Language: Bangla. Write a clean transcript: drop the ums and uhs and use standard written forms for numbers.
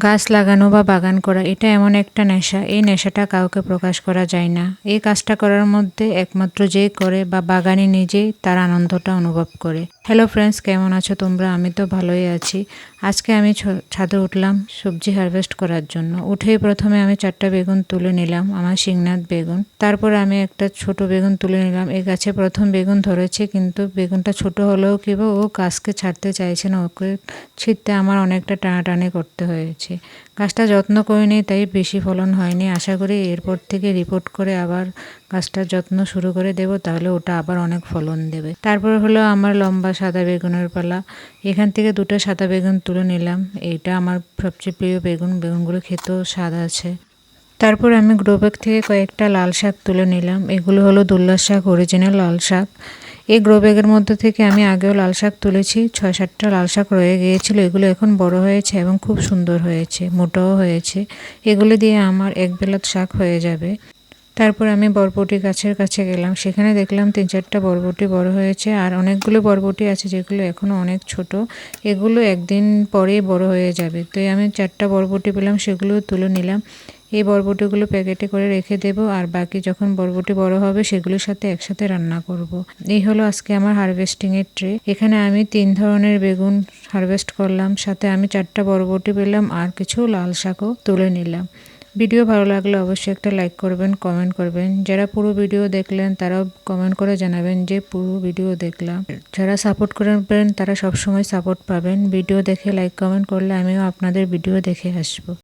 গাছ লাগানো বা বাগান করা এটা এমন একটা নেশা, এই নেশাটা কাউকে প্রকাশ করা যায় না। এই কাজটা করার মধ্যে একমাত্র যে করে বা বাগানি নিজেই তার আনন্দটা অনুভব করে। হ্যালো ফ্রেন্ডস, কেমন আছো তোমরা? আমি তো ভালোই আছি। আজকে আমি ছাদে উঠলাম সবজি হারভেস্ট করার জন্য। উঠেই প্রথমে আমি 4টা বেগুন তুলে নিলাম, আমার শিংনাথ বেগুন। তারপর আমি একটা ছোট বেগুন তুলে নিলাম। এই গাছে প্রথম বেগুন ধরেছে, কিন্তু বেগুনটা ছোট হলেও কিবা ও গাছকে ছাড়তে চাইছে না, ওকে ছিঁড়তে আমার অনেকটা টানাটানি করতে হয়েছে। গাছটা যত্ন করিনি, তাই বেশি ফলন হয়নি। আশা করি এরপর থেকে রিপোর্ট করে আবার গাছটার যত্ন শুরু করে দেব, তাহলে ওটা আবার অনেক ফলন দেবে। তারপর হলো আমার লম্বা সাদা বেগুনের পালা। এখান থেকে 2টা সাদা বেগুন তুলে নিলাম। এইটা আমার সবচেয়ে প্রিয় বেগুন, বেগুনগুলো খেতেও স্বাদ আছে। তারপর আমি গ্রো ব্যাগ থেকে কয়েকটা লাল শাক তুলে নিলাম। এগুলো হলো দুল্লার শাক, অরিজিনাল লাল শাক। এই গ্রো ব্যাগের মধ্যে থেকে আমি আগেও লাল শাক তুলেছি, 6-7টা লাল শাক রয়ে গিয়েছিল। এগুলো এখন বড় হয়েছে এবং খুব সুন্দর হয়েছে, মোটাও হয়েছে। এগুলো দিয়ে আমার এক বেলাত শাক হয়ে যাবে। তারপর আমি বরবটি গাছের কাছে গেলাম, সেখানে দেখলাম 3-4টা বরবটি বড় হয়েছে, আর অনেকগুলো বরবটি আছে যেগুলো এখনও অনেক ছোট। এগুলো একদিন পরেই বড় হয়ে যাবে। তো আমি 4টা বরবটি পেলাম, সেগুলো তুলে নিলাম। এই বরবটিগুলো প্যাকেটে করে রেখে দেব, আর বাকি যখন বরবটি বড় হবে সেগুলোর সাথে একসাথে রান্না করব। এই হলো আজকে আমার হারভেস্টিংয়ের ট্রে। এখানে আমি 3 ধরনের বেগুন হারভেস্ট করলাম, সাথে আমি 4টা বরবটি পেলাম, আর কিছু লাল শাকও তুলে নিলাম। ভিডিও ভালো লাগলে অবশ্যই একটা লাইক করবেন, কমেন্ট করবেন। যারা পুরো ভিডিও দেখলেন তারাও কমেন্ট করে জানাবেন যে পুরো ভিডিও দেখলাম। যারা সাপোর্ট করবেন তারা সবসময় সাপোর্ট পাবেন। ভিডিও দেখে লাইক কমেন্ট করলে আমিও আপনাদের ভিডিও দেখে আসবো।